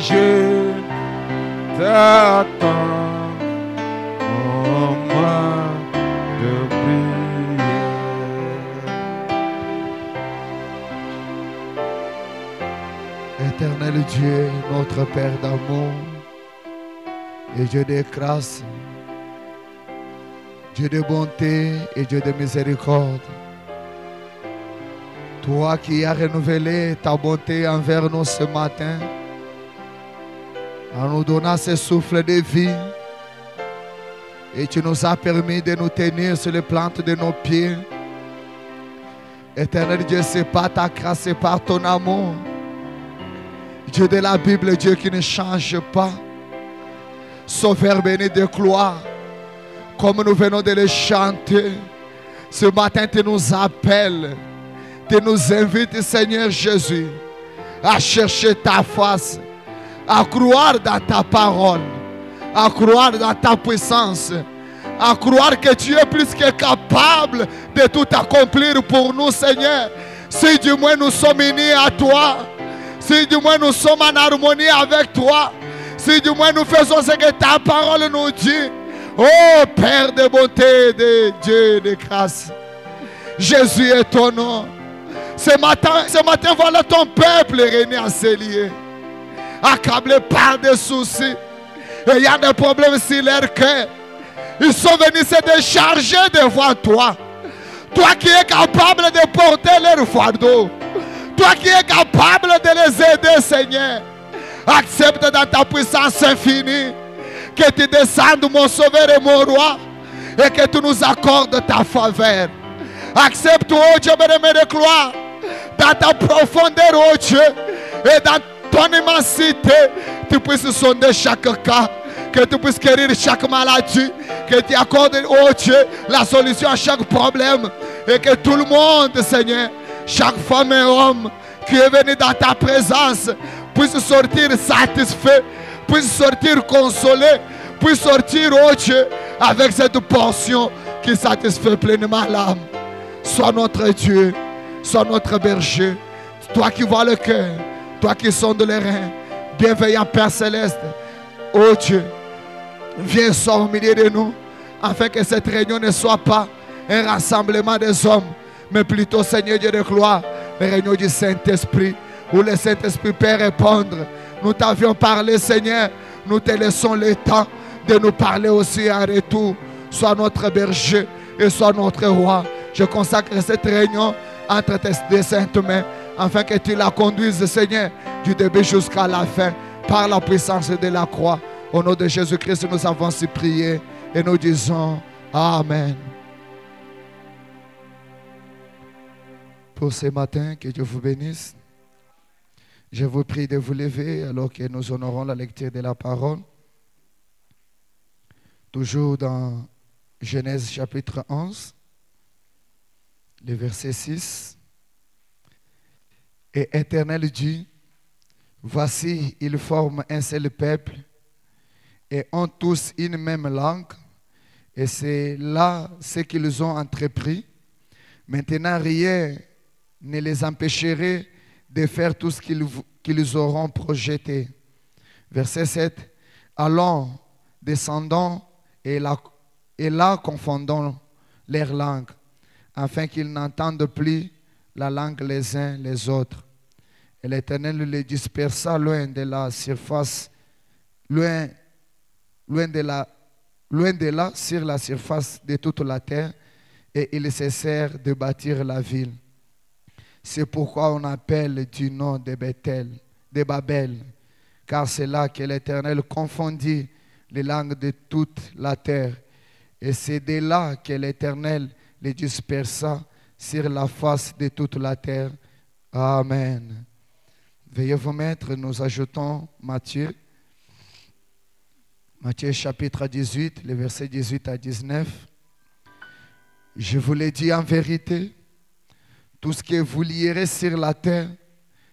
je t'attends, moment de prière. Éternel Dieu, notre Père d'amour et Dieu de grâce, Dieu de bonté et Dieu de miséricorde, toi qui as renouvelé ta bonté envers nous ce matin, en nous donnant ce souffle de vie, et tu nous as permis de nous tenir sur les plantes de nos pieds. Éternel Dieu, c'est par ta grâce, c'est par ton amour. Dieu de la Bible, Dieu qui ne change pas. Sauveur béni de gloire, comme nous venons de le chanter, ce matin tu nous appelles, tu nous invites, Seigneur Jésus, à chercher ta face, à croire dans ta parole, à croire dans ta puissance, à croire que tu es plus que capable de tout accomplir pour nous, Seigneur. Si du moins nous sommes unis à toi, si du moins nous sommes en harmonie avec toi, si du moins nous faisons ce que ta parole nous dit. Oh Père de bonté, de Dieu de grâce, Jésus est ton nom. Ce matin, voilà ton peuple réuni à ses lieux, accablé par des soucis, et il y a des problèmes sur leur cœur. Ils sont venus se décharger devant toi. Toi qui es capable de porter leur fardeau, toi qui es capable de les aider, Seigneur. Accepte dans ta puissance infinie que tu descendes, mon Sauveur et mon Roi, et que tu nous accordes ta faveur. Accepte, oh Dieu, de gloire, dans ta profondeur, oh Dieu, et dans ton immensité, tu puisses sonder chaque cas, que tu puisses guérir chaque maladie, que tu accordes, oh Dieu, la solution à chaque problème, et que tout le monde, Seigneur, chaque femme et homme qui est venu dans ta présence, puisse sortir satisfait, puisse sortir consolé, puisse sortir, oh Dieu, avec cette portion qui satisfait pleinement l'âme. Sois notre Dieu, sois notre berger, toi qui vois le cœur, toi qui sondes les reins, bienveillant Père Céleste, oh Dieu, viens sors au milieu de nous, afin que cette réunion ne soit pas un rassemblement des hommes, mais plutôt, Seigneur Dieu de gloire, la réunion du Saint-Esprit, où le Saint-Esprit peut répondre. Nous t'avions parlé, Seigneur, nous te laissons le temps de nous parler aussi en retour. Sois notre berger et sois notre roi. Je consacre cette réunion entre tes saintes mains, afin que tu la conduises, Seigneur, du début jusqu'à la fin, par la puissance de la croix. Au nom de Jésus-Christ, nous avons ainsi prié et nous disons Amen. Pour ce matin, que Dieu vous bénisse. Je vous prie de vous lever alors que nous honorons la lecture de la parole. Toujours dans Genèse chapitre 11, le verset 6. Et Éternel dit, voici, ils forment un seul peuple et ont tous une même langue. Et c'est là ce qu'ils ont entrepris. Maintenant, rien ne les empêcherait de faire tout ce qu'ils auront projeté. Verset 7. Allons, descendons et là confondons leurs langues, afin qu'ils n'entendent plus la langue les uns les autres. Et l'Éternel les dispersa loin de la surface, loin de là, sur la surface de toute la terre, et ils cessèrent de bâtir la ville. C'est pourquoi on appelle du nom de Bethel, de Babel, car c'est là que l'Éternel confondit les langues de toute la terre. Et c'est de là que l'Éternel les dispersa sur la face de toute la terre. Amen. Veuillez vous mettre, nous ajoutons Matthieu chapitre 18, les versets 18 à 19. Je vous l'ai dit en vérité, tout ce que vous lierez sur la terre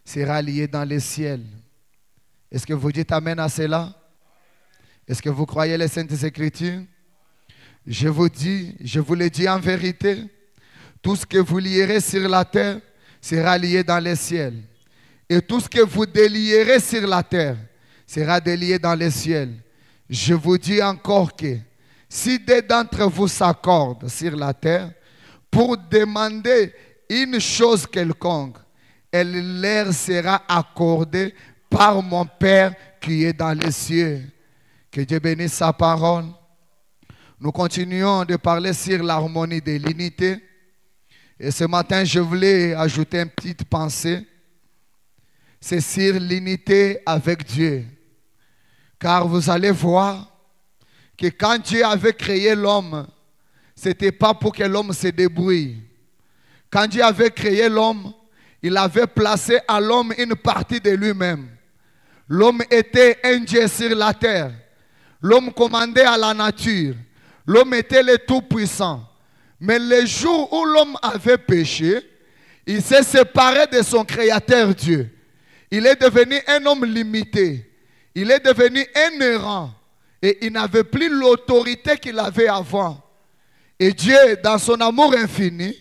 sera lié dans les ciels. Est-ce que vous dites Amen à cela? Est-ce que vous croyez les Saintes Écritures? Je vous l'ai dit en vérité, tout ce que vous lierez sur la terre sera lié dans les ciels. Et tout ce que vous délierez sur la terre sera délié dans les ciels. Je vous dis encore que si deux d'entre vous s'accordent sur la terre pour demander une chose quelconque, elle leur sera accordée par mon Père qui est dans les cieux. Que Dieu bénisse sa parole. Nous continuons de parler sur l'harmonie de l'unité. Et ce matin, je voulais ajouter une petite pensée. C'est sur l'unité avec Dieu. Car vous allez voir que quand Dieu avait créé l'homme, ce n'était pas pour que l'homme se débrouille. Quand Dieu avait créé l'homme, il avait placé à l'homme une partie de lui-même. L'homme était un Dieu sur la terre. L'homme commandait à la nature. L'homme était le Tout-Puissant. Mais le jour où l'homme avait péché, il s'est séparé de son Créateur Dieu. Il est devenu un homme limité. Il est devenu un errant. Et il n'avait plus l'autorité qu'il avait avant. Et Dieu, dans son amour infini,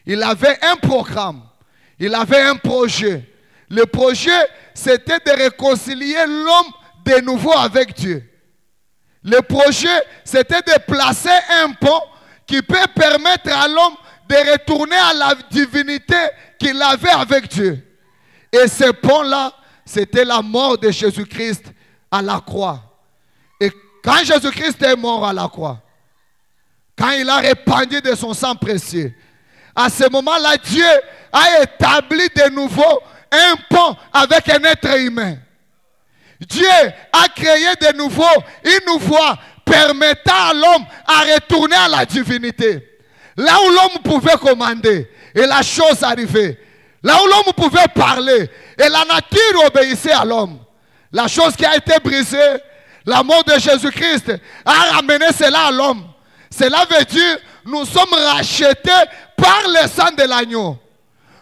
il avait un programme. Il avait un projet. Le projet, c'était de réconcilier l'homme de nouveau avec Dieu. Le projet, c'était de placer un pont qui peut permettre à l'homme de retourner à la divinité qu'il avait avec Dieu. Et ce pont-là, c'était la mort de Jésus-Christ à la croix. Et quand Jésus-Christ est mort à la croix, quand il a répandu de son sang précieux, à ce moment-là, Dieu a établi de nouveau un pont avec un être humain. Dieu a créé de nouveau une voie permettant à l'homme à retourner à la divinité. Là où l'homme pouvait commander et la chose arrivait. Là où l'homme pouvait parler et la nature obéissait à l'homme. La chose qui a été brisée, la mort de Jésus-Christ a ramené cela à l'homme. Cela veut dire nous sommes rachetés par le sang de l'agneau.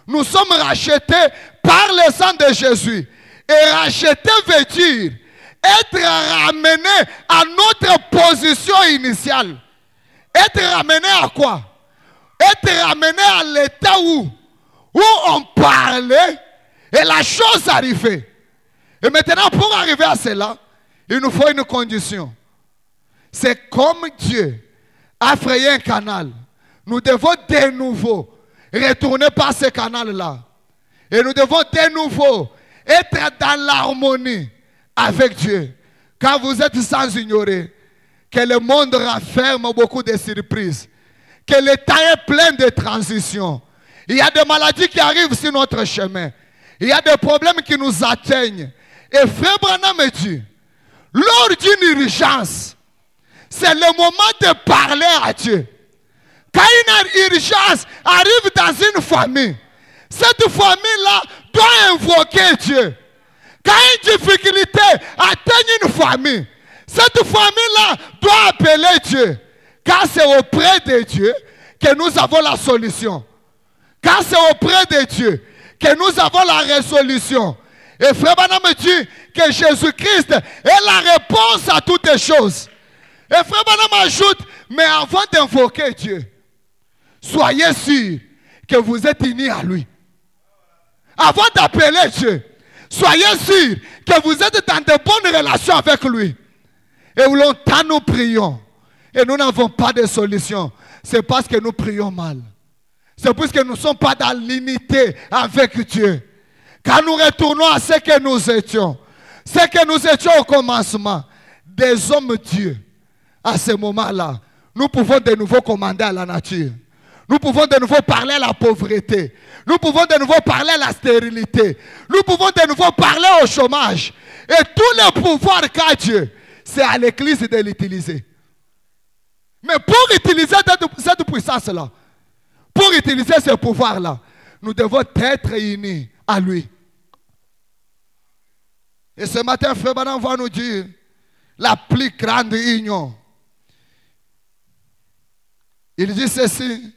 Nous sommes rachetés par le sang de Jésus. Et racheter veut dire être ramené à notre position initiale. Être ramené à quoi? Être ramené à l'état où on parlait et la chose arrivait. Et maintenant, pour arriver à cela, il nous faut une condition. C'est comme Dieu a frayé un canal. Nous devons de nouveau retourner par ce canal-là. Et nous devons de nouveau être dans l'harmonie avec Dieu. Quand vous êtes sans ignorer que le monde renferme beaucoup de surprises, que le temps est plein de transitions. Il y a des maladies qui arrivent sur notre chemin. Il y a des problèmes qui nous atteignent. Et Frère Branham me dit, lors d'une urgence, c'est le moment de parler à Dieu. Quand une urgence arrive dans une famille, cette famille-là doit invoquer Dieu. Quand une difficulté atteint une famille, cette famille-là doit appeler Dieu. Car c'est auprès de Dieu que nous avons la solution. Car c'est auprès de Dieu que nous avons la résolution. Et Frère Branham me dit que Jésus-Christ est la réponse à toutes les choses. Et Frère Branham ajoute, mais avant d'invoquer Dieu, soyez sûr que vous êtes unis à lui. Avant d'appeler Dieu, soyez sûr que vous êtes dans de bonnes relations avec lui. Et longtemps nous prions. Et nous n'avons pas de solution. C'est parce que nous prions mal. C'est parce que nous ne sommes pas dans l'unité avec Dieu. Quand nous retournons à ce que nous étions, ce que nous étions au commencement, des hommes Dieu, à ce moment-là, nous pouvons de nouveau commander à la nature. Nous pouvons de nouveau parler à la pauvreté. Nous pouvons de nouveau parler à la stérilité. Nous pouvons de nouveau parler au chômage. Et tous les pouvoirs qu'a Dieu, c'est à l'Église de l'utiliser. Mais pour utiliser cette puissance-là, pour utiliser ce pouvoir-là, nous devons être unis à lui. Et ce matin, Frère Branham va nous dire la plus grande union. Il dit ceci.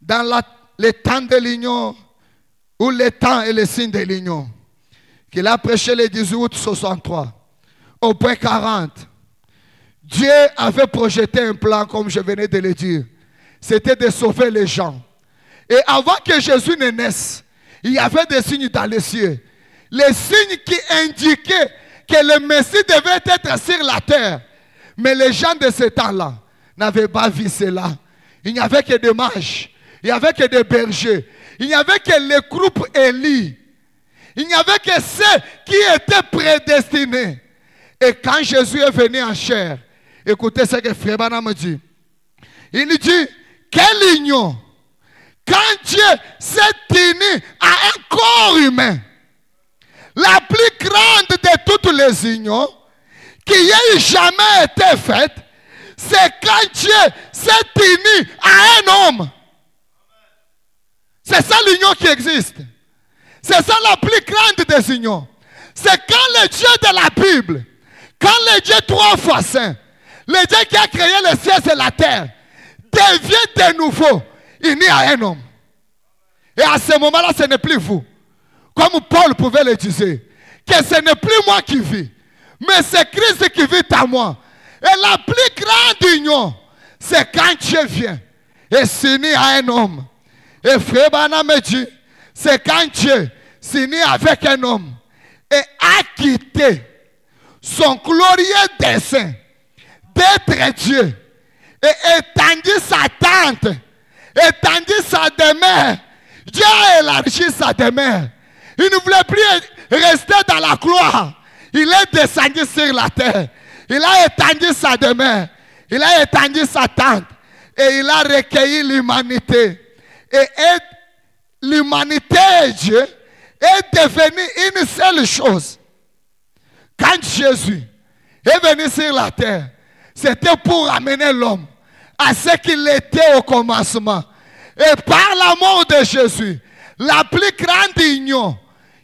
Dans les temps de l'union, ou les temps et les signes de l'union, qu'il a prêché le 18 août 63, au point 40, Dieu avait projeté un plan, comme je venais de le dire. C'était de sauver les gens. Et avant que Jésus ne naisse, il y avait des signes dans les cieux. Les signes qui indiquaient que le Messie devait être sur la terre. Mais les gens de ce temps-là n'avaient pas vu cela. Il n'y avait que des mages. Il n'y avait que des bergers. Il n'y avait que les groupes élus. Il n'y avait que ceux qui étaient prédestinés. Et quand Jésus est venu en chair, écoutez ce que Frère Branham dit. Il dit, quelle union! Quand Dieu s'est uni à un corps humain, la plus grande de toutes les unions qui ait jamais été faite, c'est quand Dieu s'est uni à un homme. C'est ça l'union qui existe. C'est ça la plus grande des unions. C'est quand le Dieu de la Bible, quand le Dieu 3 fois saint, le Dieu qui a créé le ciel et la terre, devient de nouveau uni à un homme. Et à ce moment-là, ce n'est plus vous. Comme Paul pouvait le dire, que ce n'est plus moi qui vis, mais c'est Christ qui vit en moi. Et la plus grande union, c'est quand Dieu vient et s'unit à un homme. Et Frère Branham me dit, c'est quand Dieu s'unit avec un homme et a quitté son glorieux dessein d'être Dieu et étendit sa tente, étendit sa demeure. Dieu a élargi sa demeure. Il ne voulait plus rester dans la gloire. Il est descendu sur la terre. Il a étendu sa demeure. Il a étendu sa tente. Et il a recueilli l'humanité. Et l'humanité et Dieu est devenu une seule chose. Quand Jésus est venu sur la terre, c'était pour amener l'homme à ce qu'il était au commencement. Et par la mort de Jésus, la plus grande union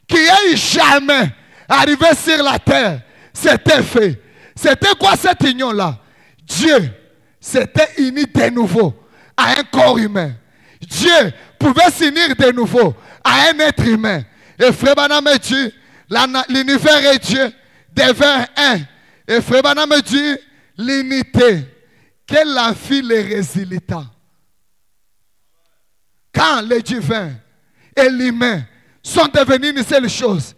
qui ait jamais arrivé sur la terre, c'était fait. C'était quoi cette union-là? Dieu s'était uni de nouveau à un corps humain. Dieu pouvait s'unir de nouveau à un être humain. Et Frère Branham dit, l'univers et Dieu devinrent un. Et Frère Branham dit, l'unité, quelle en fit les résultats? Quand le divin et l'humain sont devenus une seule chose,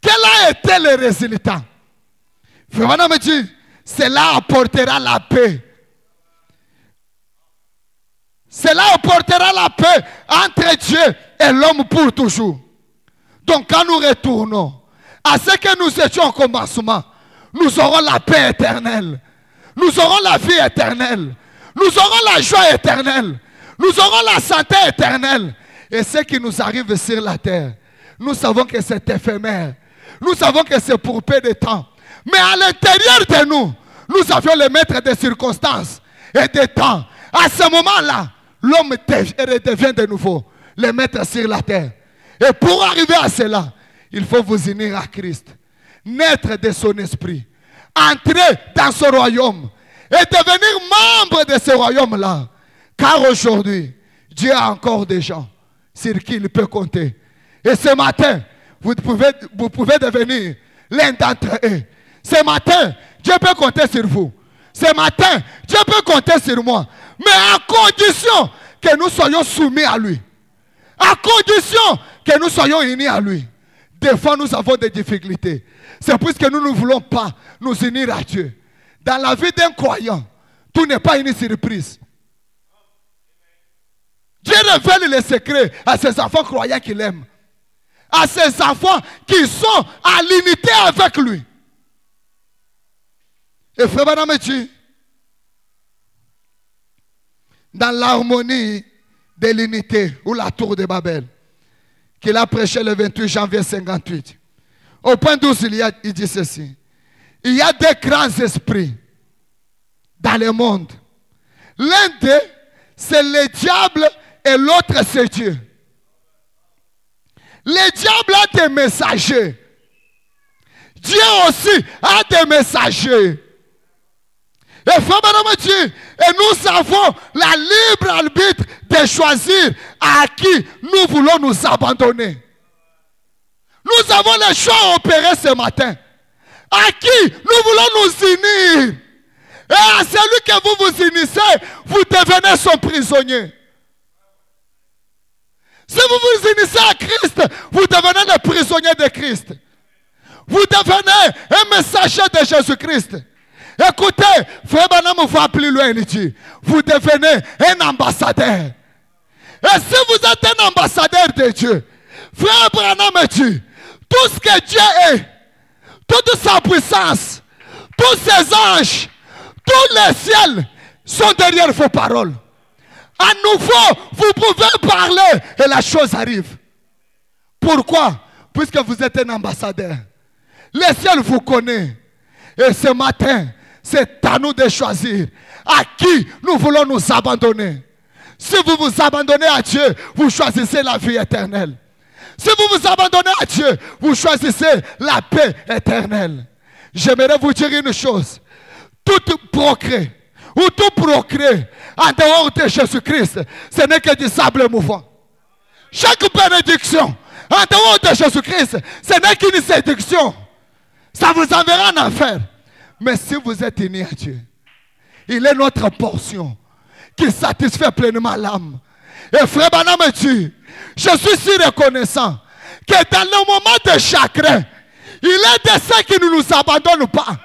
quel a été le résultat? Frère Branham dit, cela apportera la paix. Cela apportera la paix entre Dieu et l'homme pour toujours. Donc quand nous retournons à ce que nous étions au commencement, nous aurons la paix éternelle. Nous aurons la vie éternelle. Nous aurons la joie éternelle. Nous aurons la santé éternelle. Et ce qui nous arrive sur la terre, nous savons que c'est éphémère. Nous savons que c'est pour peu de temps. Mais à l'intérieur de nous, nous avions le maître des circonstances et des temps. À ce moment-là, l'homme redevient de nouveau le maître sur la terre. Et pour arriver à cela, il faut vous unir à Christ. Naître de son esprit. Entrer dans ce royaume. Et devenir membre de ce royaume-là. Car aujourd'hui, Dieu a encore des gens sur qui il peut compter. Et ce matin, vous pouvez devenir l'un d'entre eux. Ce matin, Dieu peut compter sur vous. Ce matin, Dieu peut compter sur moi. Mais à condition que nous soyons soumis à lui. À condition que nous soyons unis à lui. Des fois, nous avons des difficultés. C'est puisque nous ne voulons pas nous unir à Dieu. Dans la vie d'un croyant, tout n'est pas une surprise. Dieu révèle les secrets à ses enfants croyants qu'il aime. À ses enfants qui sont à l'unité avec lui. Et Frère Branham dit, dans l'harmonie de l'unité, ou la tour de Babel, qu'il a prêché le 28 janvier 58. Au point 12, il dit ceci. Il y a deux grands esprits dans le monde. L'un d'eux, c'est le diable et l'autre, c'est Dieu. Le diable a des messagers. Dieu aussi a des messagers. Et Frère Branham dit, et nous avons la libre arbitre de choisir à qui nous voulons nous abandonner. Nous avons le choix à opérer ce matin. À qui nous voulons nous unir. Et à celui que vous vous unissez, vous devenez son prisonnier. Si vous vous unissez à Christ, vous devenez le prisonnier de Christ. Vous devenez un messager de Jésus-Christ. Écoutez, Frère Branham va plus loin, il dit, vous devenez un ambassadeur. Et si vous êtes un ambassadeur de Dieu, Frère Branham dit, tout ce que Dieu est, toute sa puissance, tous ses anges, tous les ciels sont derrière vos paroles. À nouveau, vous pouvez parler et la chose arrive. Pourquoi? Puisque vous êtes un ambassadeur. Le ciel vous connaît. Et ce matin, c'est à nous de choisir à qui nous voulons nous abandonner. Si vous vous abandonnez à Dieu, vous choisissez la vie éternelle. Si vous vous abandonnez à Dieu, vous choisissez la paix éternelle. J'aimerais vous dire une chose. Tout progrès ou tout progrès en dehors de Jésus-Christ, ce n'est que du sable mouvant. Chaque bénédiction en dehors de Jésus-Christ, ce n'est qu'une séduction. Ça vous enverra en enfer. Mais si vous êtes unis à Dieu, il est notre portion qui satisfait pleinement l'âme. Et Frère Branham me dit, je suis si reconnaissant que dans le moment de chagrin, il est de ceux qui ne nous abandonnent pas.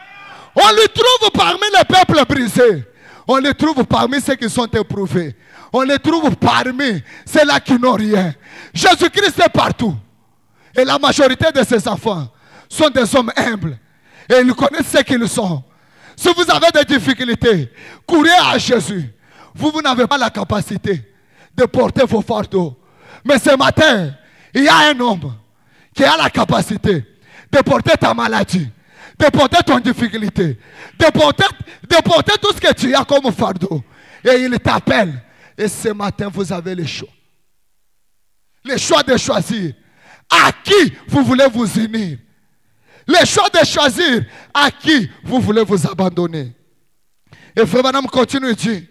On le trouve parmi les peuples brisés. On le trouve parmi ceux qui sont éprouvés. On le trouve parmi ceux-là qui n'ont rien. Jésus-Christ est partout. Et la majorité de ses enfants sont des hommes humbles. Et ils connaissent ce qu'ils sont. Si vous avez des difficultés, courez à Jésus. Vous n'avez pas la capacité de porter vos fardeaux. Mais ce matin, il y a un homme qui a la capacité de porter ta maladie, de porter ton difficulté, de porter tout ce que tu as comme fardeau. Et il t'appelle. Et ce matin, vous avez le choix. Le choix de choisir à qui vous voulez vous unir. Le choix de choisir à qui vous voulez vous abandonner. Et Frère Branham continue de dire,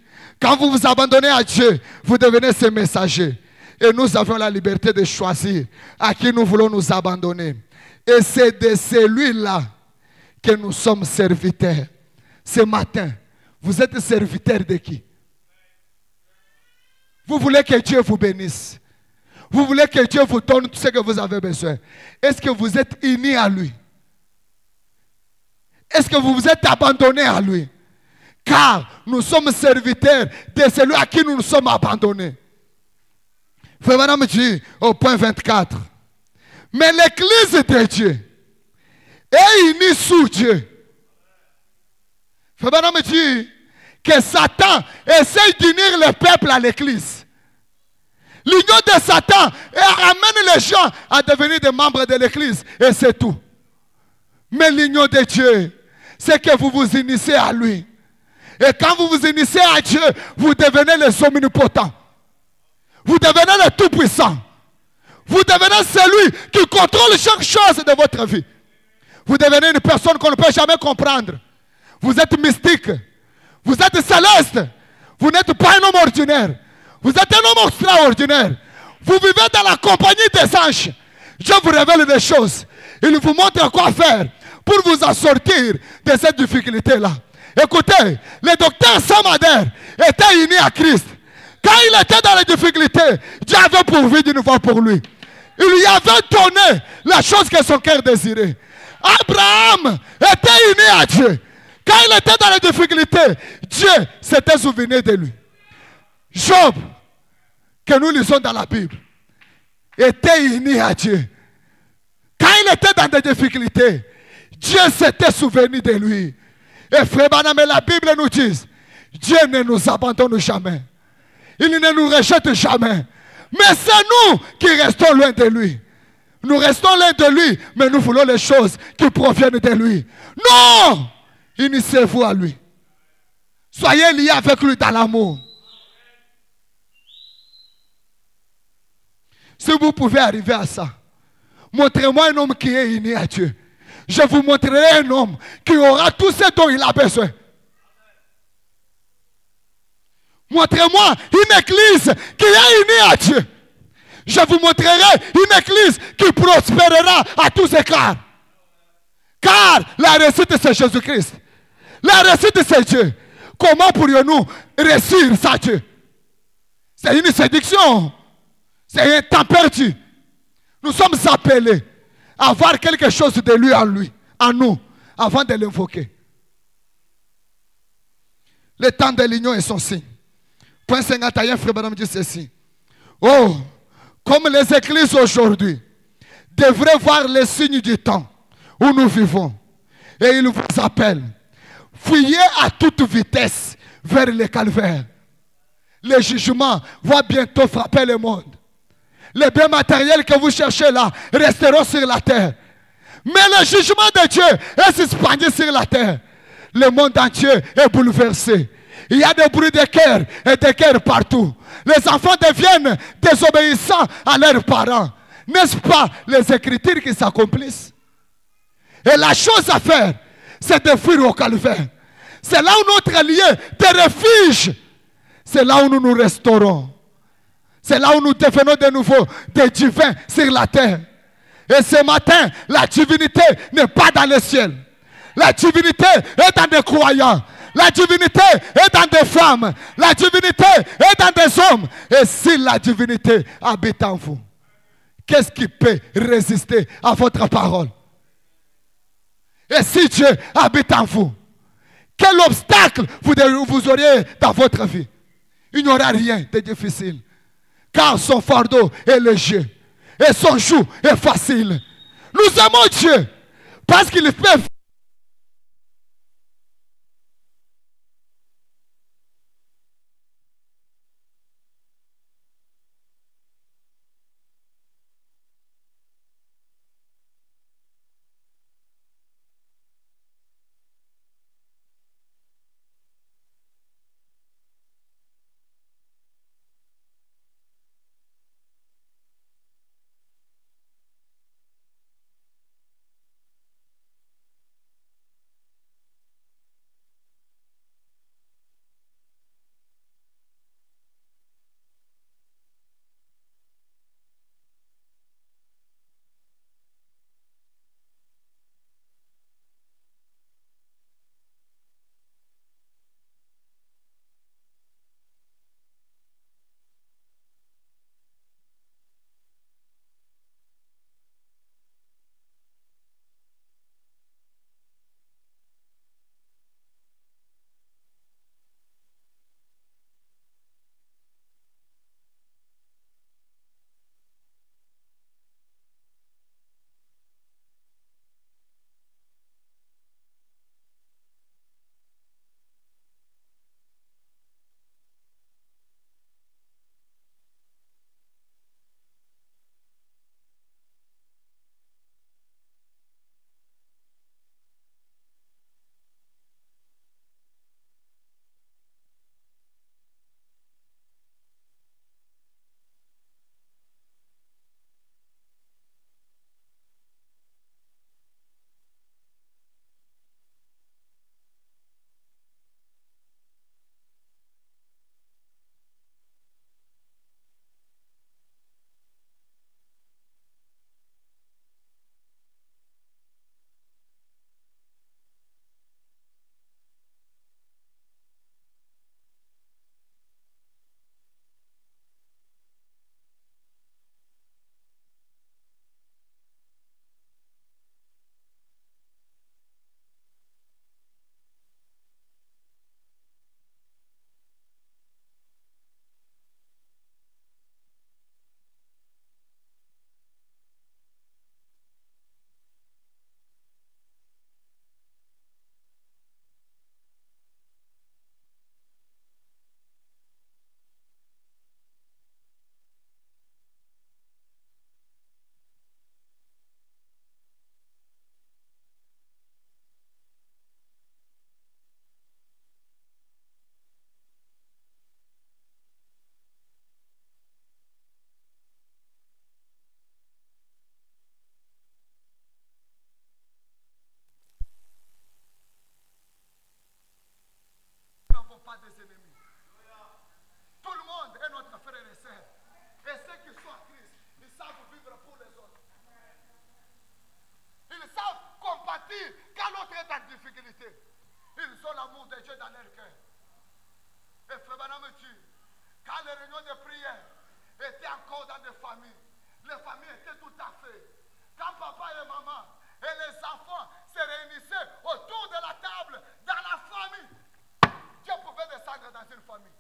quand vous vous abandonnez à Dieu, vous devenez ses messagers. Et nous avons la liberté de choisir à qui nous voulons nous abandonner. Et c'est de celui-là que nous sommes serviteurs. Ce matin, vous êtes serviteurs de qui? Vous voulez que Dieu vous bénisse. Vous voulez que Dieu vous donne tout ce que vous avez besoin. Est-ce que vous êtes unis à lui? Est-ce que vous vous êtes abandonnés à lui? Car nous sommes serviteurs de celui à qui nous nous sommes abandonnés. Frère Branham dit au point 24. Mais l'église de Dieu est unie sous Dieu. Frère Branham dit que Satan essaye d'unir le peuple à l'église. L'union de Satan ramène les gens à devenir des membres de l'église. Et c'est tout. Mais l'union de Dieu, c'est que vous vous unissez à lui. Et quand vous vous unissez à Dieu, vous devenez les omnipotents. Vous devenez le tout-puissant. Vous devenez celui qui contrôle chaque chose de votre vie. Vous devenez une personne qu'on ne peut jamais comprendre. Vous êtes mystique. Vous êtes céleste. Vous n'êtes pas un homme ordinaire. Vous êtes un homme extraordinaire. Vous vivez dans la compagnie des anges. Je vous révèle des choses. Il vous montre quoi faire pour vous en sortir de cette difficulté-là. Écoutez, le docteur Samader était uni à Christ. Quand il était dans les difficultés, Dieu avait pourvu d'une fois pour lui. Il lui avait donné la chose que son cœur désirait. Abraham était uni à Dieu. Quand il était dans les difficultés, Dieu s'était souvenu de lui. Job, que nous lisons dans la Bible, était uni à Dieu. Quand il était dans des difficultés, Dieu s'était souvenu de lui. Et Frère Branham, la Bible nous dit, Dieu ne nous abandonne jamais. Il ne nous rejette jamais. Mais c'est nous qui restons loin de lui. Nous restons loin de lui, mais nous voulons les choses qui proviennent de lui. Non! Unissez-vous à lui. Soyez liés avec lui dans l'amour. Si vous pouvez arriver à ça, montrez-moi un homme qui est uni à Dieu. Je vous montrerai un homme qui aura tout ce dont il a besoin. Montrez-moi une église qui est unie à Dieu. Je vous montrerai une église qui prospérera à tous égards. Car la réussite c'est Jésus-Christ. La réussite c'est Dieu. Comment pourrions-nous réussir sans Dieu? C'est une séduction. C'est un temps perdu. Nous sommes appelés à avoir quelque chose de lui, en nous, avant de l'invoquer. Le temps de l'union est son signe. Point 51, frère Branham dit ceci. Oh, comme les églises aujourd'hui devraient voir les signes du temps où nous vivons. Et il vous appelle. Fuyez à toute vitesse vers le calvaire. Le jugement va bientôt frapper le monde. Les biens matériels que vous cherchez là resteront sur la terre. Mais le jugement de Dieu est suspendu sur la terre. Le monde entier est bouleversé. Il y a des bruits de cœur et de cœur partout. Les enfants deviennent désobéissants à leurs parents. N'est-ce pas les Écritures qui s'accomplissent? Et la chose à faire, c'est de fuir au calvaire. C'est là où notre lieu de refuge. C'est là où nous nous restaurons. C'est là où nous devenons de nouveau des divins sur la terre. Et ce matin, la divinité n'est pas dans le ciel. La divinité est dans des croyants. La divinité est dans des femmes. La divinité est dans des hommes. Et si la divinité habite en vous, qu'est-ce qui peut résister à votre parole? Et si Dieu habite en vous, quel obstacle vous auriez dans votre vie? Il n'y aura rien de difficile. Car son fardeau est léger. Et son joug est facile. Nous aimons Dieu. Parce qu'il fait. Pas des ennemis. Tout le monde est notre frère et sœur. Et ceux qui sont en Christ, ils savent vivre pour les autres. Ils savent compatir quand l'autre est en difficulté. Ils ont l'amour de Dieu dans leur cœur. Et frère Branham dit, quand les réunions de prière étaient étiez encore dans des familles. Les familles étaient tout à fait. Quand papa et maman et les enfants se réunissaient autour de la table dans la famille, Dieu pouvait descendre dans une famille.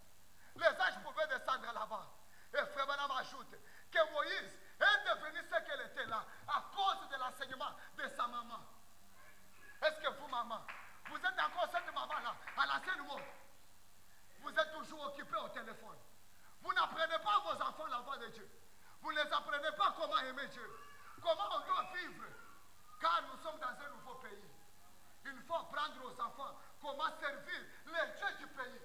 Les anges pouvaient descendre là-bas. Et Frère Branham ajoute que Moïse est devenu ce qu'elle était là à cause de l'enseignement de sa maman. Est-ce que vous, maman, vous êtes encore cette maman-là à l'ancienne mode? Vous êtes toujours occupé au téléphone. Vous n'apprenez pas à vos enfants la voix de Dieu. Vous ne les apprenez pas comment aimer Dieu. Comment on doit vivre. Car nous sommes dans un nouveau pays. Il faut apprendre aux enfants comment servir les dieux du pays.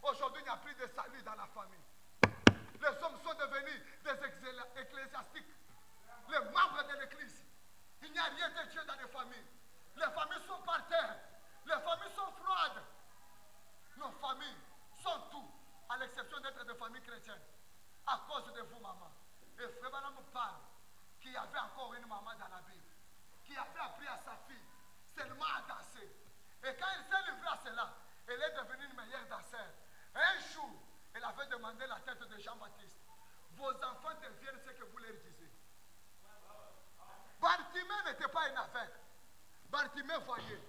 Aujourd'hui, il n'y a plus de salut dans la famille. Les hommes sont devenus des ecclésiastiques. Les membres de l'église. Il n'y a rien de Dieu dans les familles. Les familles sont par terre. Les familles sont froides. Nos familles sont tout, à l'exception d'être des familles chrétiennes. À cause de vous, maman. Et Frère Branham parle qu'il y avait encore une maman dans la Bible, qui avait appris à sa fille seulement à danser. Et quand elle s'est livrée à cela, elle est devenue une meilleure danseur. Un jour, elle avait demandé la tête de Jean-Baptiste. Vos enfants deviennent ce que vous leur disiez. Bartimée n'était pas un aveugle. Bartimée voyait.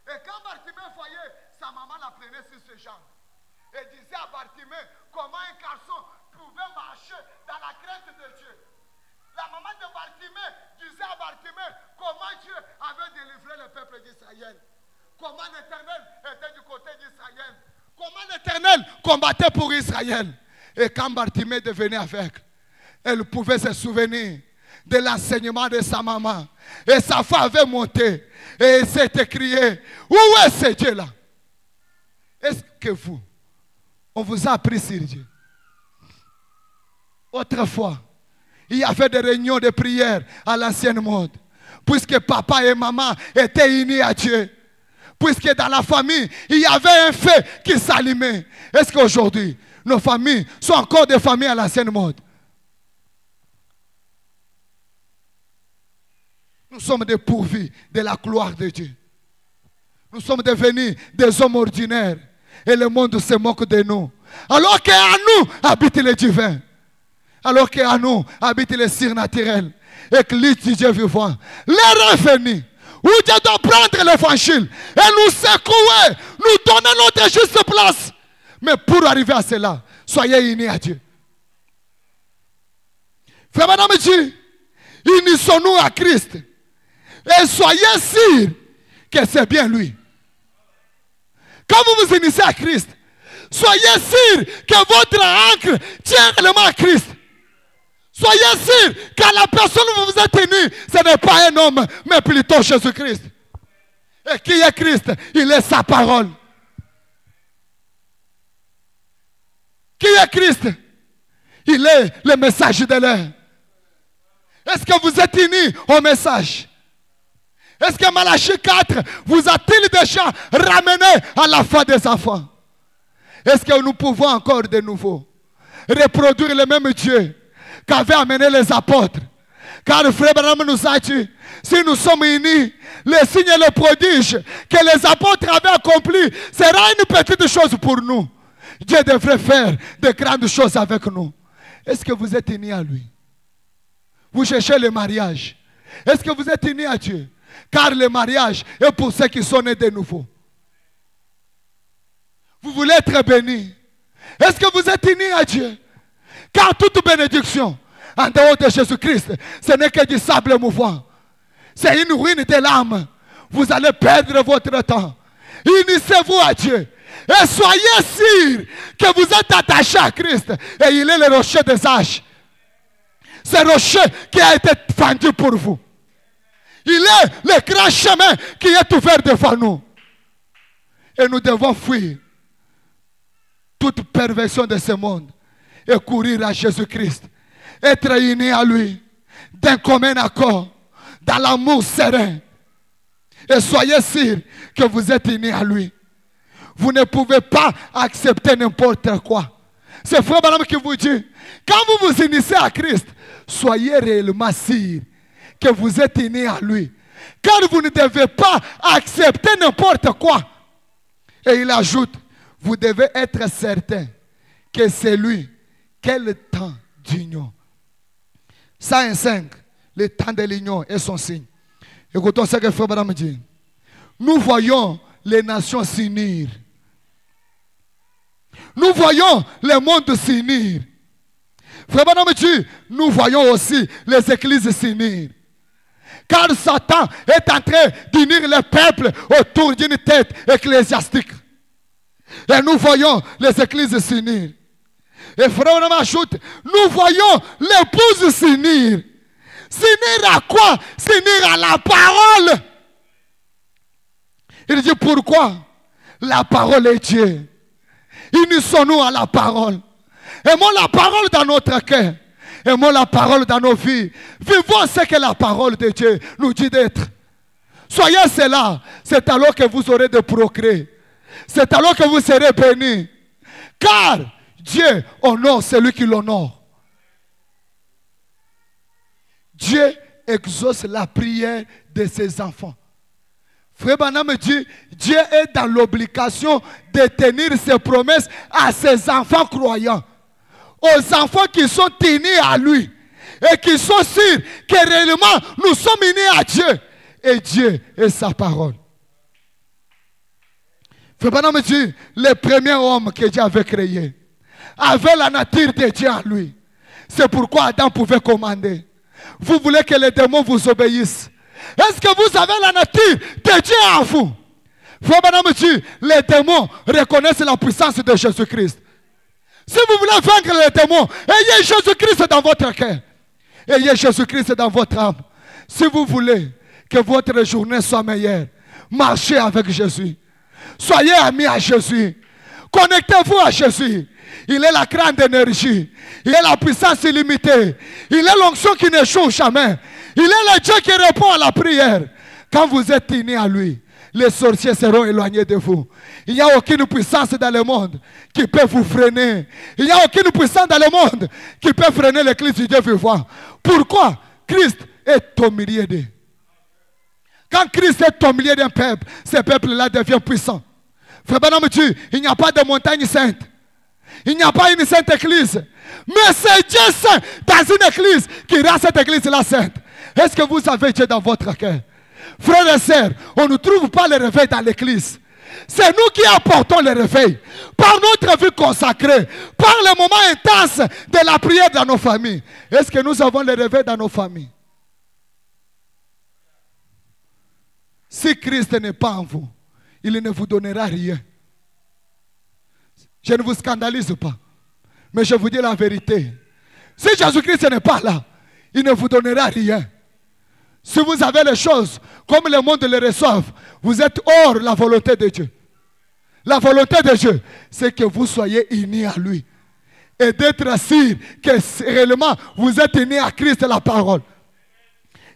Et quand Bartimée voyait, sa maman la prenait sur ses jambes. Et disait à Bartimée comment un garçon pouvait marcher dans la crainte de Dieu. La maman de Bartimée disait à Bartimée comment Dieu avait délivré le peuple d'Israël. Comment l'Éternel était du côté d'Israël. Comment l'Éternel combattait pour Israël. Et quand Bartimée devenait aveugle, elle pouvait se souvenir de l'enseignement de sa maman. Et sa femme avait monté. Et elle s'est écriée, où est ce Dieu-là? Est-ce que vous, on vous a appris sur Dieu? Autrefois, il y avait des réunions de prière à l'ancienne mode. Puisque papa et maman étaient unis à Dieu. Puisque dans la famille, il y avait un feu qui s'allumait. Est-ce qu'aujourd'hui, nos familles sont encore des familles à l'ancienne mode? Nous sommes dépourvus de la gloire de Dieu. Nous sommes devenus des hommes ordinaires. Et le monde se moque de nous. Alors qu'en nous habite le divin. Alors qu'en nous habite le surnaturel. Et que l'île du Dieu vivant. L'heure est venue où Dieu doit prendre l'évangile et nous secouer, nous donner notre juste place. Mais pour arriver à cela, soyez unis à Dieu. Frère Madame dit, unissons-nous à Christ. Et soyez sûrs que c'est bien lui. Quand vous vous unissez à Christ, soyez sûrs que votre ancre tient réellement à Christ. Soyez sûrs qu'à la personne où vous êtes unis, ce n'est pas un homme, mais plutôt Jésus-Christ. Et qui est Christ? Il est sa parole. Qui est Christ? Il est le message de l'air. Est-ce que vous êtes unis au message? Est-ce que Malachie 4 vous a-t-il déjà ramené à la foi des enfants? Est-ce que nous pouvons encore de nouveau reproduire le même Dieu qu'avaient amené les apôtres? Car le frère Branham nous a dit, si nous sommes unis, les signes et les prodiges que les apôtres avaient accomplis sera une petite chose pour nous. Dieu devrait faire de grandes choses avec nous. Est-ce que vous êtes unis à lui? Vous cherchez le mariage. Est-ce que vous êtes unis à Dieu? Car le mariage est pour ceux qui sont nés de nouveau. Vous voulez être bénis. Est-ce que vous êtes unis à Dieu? Car toute bénédiction en dehors de Jésus-Christ, ce n'est que du sable mouvant. C'est une ruine de l'âme. Vous allez perdre votre temps. Unissez-vous à Dieu. Et soyez sûrs que vous êtes attachés à Christ. Et il est le rocher des âges. Ce rocher qui a été fendu pour vous. Il est le grand chemin qui est ouvert devant nous. Et nous devons fuir toute perversion de ce monde et courir à Jésus-Christ. Être unis à lui d'un commun accord, dans l'amour serein. Et soyez sûrs que vous êtes unis à lui. Vous ne pouvez pas accepter n'importe quoi. C'est Frère Branham qui vous dit, quand vous vous unissez à Christ, soyez réellement sûrs que vous êtes unis à lui. Car vous ne devez pas accepter n'importe quoi. Et il ajoute, vous devez être certain que c'est lui, quel temps d'union. 105, le temps de l'union et son signe. Écoutons ce que Frère Branham dit. Nous voyons les nations s'unir. Nous voyons le monde s'unir. Frère Branham dit, nous voyons aussi les églises s'unir. Car Satan est en train d'unir les peuples autour d'une tête ecclésiastique. Et nous voyons les églises s'unir. Et Frère Branham ajoute, nous voyons l'épouse s'unir. S'unir à quoi? S'unir à la parole. Il dit pourquoi? La parole est Dieu. Unissons-nous à la parole. Aimons la parole dans notre cœur. Aimons la parole dans nos vies. Vivons ce que la parole de Dieu nous dit d'être. Soyez cela. C'est alors que vous aurez de progrès. C'est alors que vous serez bénis. Car Dieu honore celui qui l'honore. Dieu exauce la prière de ses enfants. Frère Branham me dit, Dieu est dans l'obligation de tenir ses promesses à ses enfants croyants. Aux enfants qui sont unis à lui. Et qui sont sûrs que réellement nous sommes unis à Dieu. Et Dieu est sa parole. Frère Branham me dit, le premier homme que Dieu avait créé avait la nature de Dieu en lui. C'est pourquoi Adam pouvait commander. Vous voulez que les démons vous obéissent. Est-ce que vous avez la nature de Dieu en vous? Frère Branham me dit, les démons reconnaissent la puissance de Jésus-Christ. Si vous voulez vaincre les démons, ayez Jésus-Christ dans votre cœur. Ayez Jésus-Christ dans votre âme. Si vous voulez que votre journée soit meilleure, marchez avec Jésus. Soyez amis à Jésus. Connectez-vous à Jésus. Il est la grande d'énergie. Il est la puissance illimitée. Il est l'onction qui n'échoue jamais. Il est le Dieu qui répond à la prière. Quand vous êtes unis à lui, les sorciers seront éloignés de vous. Il n'y a aucune puissance dans le monde qui peut vous freiner. Il n'y a aucune puissance dans le monde qui peut freiner l'église du Dieu vivant. Pourquoi? Christ est au milieu d'eux. Quand Christ est au milieu d'un peuple, ce peuple-là devient puissant. Frère Branham me dit, il n'y a pas de montagne sainte. Il n'y a pas une sainte église. Mais c'est Dieu saint dans une église qui rend cette église-là sainte. Est-ce que vous avez Dieu dans votre cœur? Frères et sœurs, on ne trouve pas le réveil dans l'église. C'est nous qui apportons le réveil. Par notre vie consacrée. Par le moment intense de la prière dans nos familles. Est-ce que nous avons le réveil dans nos familles? Si Christ n'est pas en vous, il ne vous donnera rien. Je ne vous scandalise pas. Mais je vous dis la vérité. Si Jésus-Christ n'est pas là, il ne vous donnera rien. Si vous avez les choses comme le monde les reçoit, vous êtes hors la volonté de Dieu. La volonté de Dieu, c'est que vous soyez unis à lui. Et d'être sûr que réellement vous êtes unis à Christ la parole.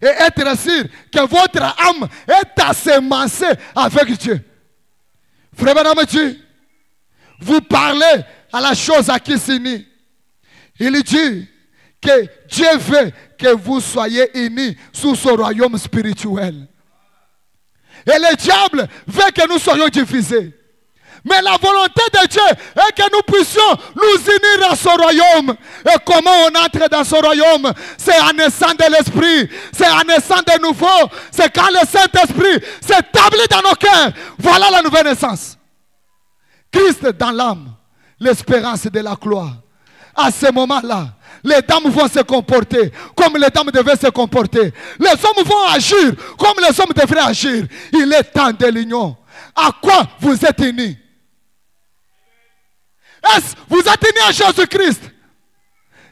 Et être sûr que votre âme est assemencée avec Dieu. Frère Branham dit, vous parlez à la chose à qui s'unit. Il dit que Dieu veut que vous soyez unis sous son royaume spirituel. Et le diable veut que nous soyons divisés. Mais la volonté de Dieu est que nous puissions nous unir à son royaume. Et comment on entre dans son royaume? C'est en naissant de l'esprit. C'est en naissant de nouveau. C'est quand le Saint-Esprit s'établit dans nos cœurs. Voilà la nouvelle naissance. Christ dans l'âme, l'espérance de la gloire. À ce moment-là, les dames vont se comporter comme les dames devaient se comporter. Les hommes vont agir comme les hommes devraient agir. Il est temps de l'union. À quoi vous êtes unis? Est-ce que vous êtes unis à Jésus-Christ?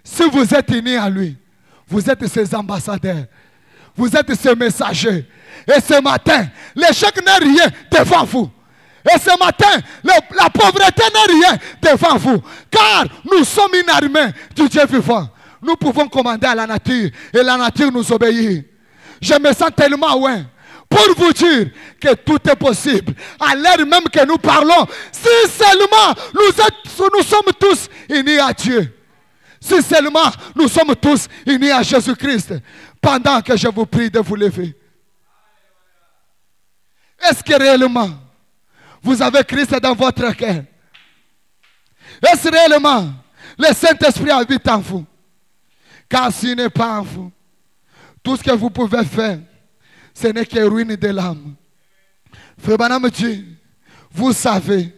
Si vous êtes unis à lui, vous êtes ses ambassadeurs. Vous êtes ses messagers. Et ce matin, l'échec n'est rien devant vous. Et ce matin, la pauvreté n'est rien devant vous. Car nous sommes une armée du Dieu vivant. Nous pouvons commander à la nature. Et la nature nous obéit. Je me sens tellement loin pour vous dire que tout est possible. À l'heure même que nous parlons, si seulement nous sommes tous unis à Dieu. Si seulement nous sommes tous unis à Jésus-Christ. Pendant que je vous prie de vous lever. Est-ce que réellement vous avez Christ dans votre cœur? Est-ce réellement le Saint-Esprit habite en vous? Car s'il n'est pas en vous, tout ce que vous pouvez faire, ce n'est que ruine de l'âme. Frère Branham dit, vous savez,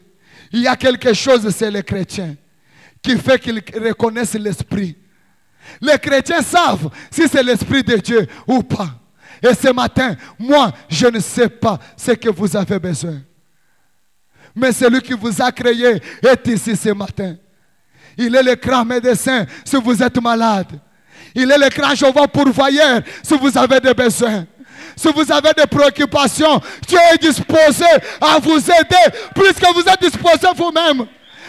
il y a quelque chose chez les chrétiens qui fait qu'ils reconnaissent l'esprit. Les chrétiens savent si c'est l'esprit de Dieu ou pas. Et ce matin, moi, je ne sais pas ce que vous avez besoin. Mais celui qui vous a créé est ici ce matin. Il est le grand médecin si vous êtes malade. Il est le grand Jéhovah pourvoyeur si vous avez des besoins. Si vous avez des préoccupations, Dieu est disposé à vous aider puisque vous êtes disposé vous-même.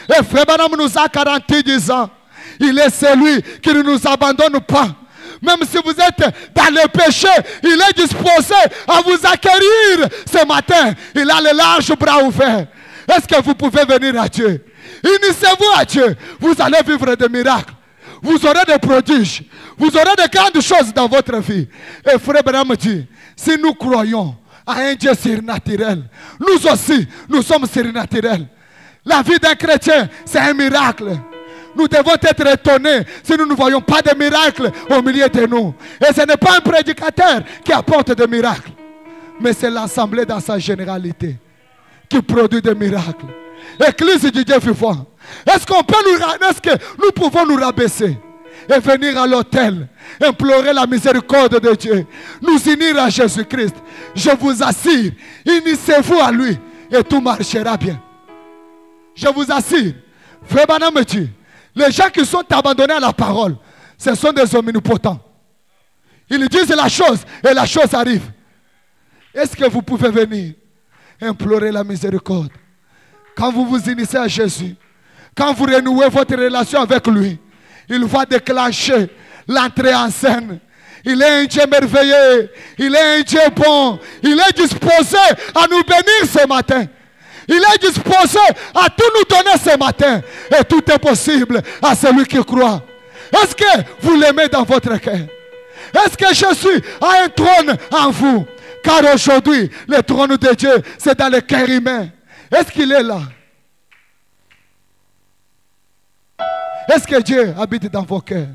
Et Frère Branham nous a garanti 10 ans. Il est celui qui ne nous abandonne pas. Même si vous êtes dans le péché, il est disposé à vous acquérir ce matin. Il a les larges bras ouverts. Est-ce que vous pouvez venir à Dieu? Unissez-vous à Dieu. Vous allez vivre des miracles. Vous aurez des prodiges. Vous aurez de grandes choses dans votre vie. Et Frère Branham dit, si nous croyons à un Dieu surnaturel, nous aussi, nous sommes surnaturels. La vie d'un chrétien, c'est un miracle. Nous devons être étonnés si nous ne voyons pas de miracles au milieu de nous. Et ce n'est pas un prédicateur qui apporte des miracles, mais c'est l'assemblée dans sa généralité qui produit des miracles. Église du Dieu vivant. Est-ce que nous pouvons nous rabaisser et venir à l'autel, implorer la miséricorde de Dieu, nous unir à Jésus-Christ? Je vous assure, unissez-vous à lui et tout marchera bien. Je vous assure, Frère Branham me dit, les gens qui sont abandonnés à la parole, ce sont des omnipotents. Ils disent la chose et la chose arrive. Est-ce que vous pouvez venir implorer la miséricorde? Quand vous vous unissez à Jésus, quand vous renouez votre relation avec lui, il va déclencher l'entrée en scène. Il est un Dieu merveilleux, il est un Dieu bon, il est disposé à nous bénir ce matin. Il est disposé à tout nous donner ce matin. Et tout est possible à celui qui croit. Est-ce que vous l'aimez dans votre cœur? Est-ce que Jésus a un trône en vous? Car aujourd'hui, le trône de Dieu, c'est dans le cœur humain. Est-ce qu'il est là? Est-ce que Dieu habite dans vos cœurs?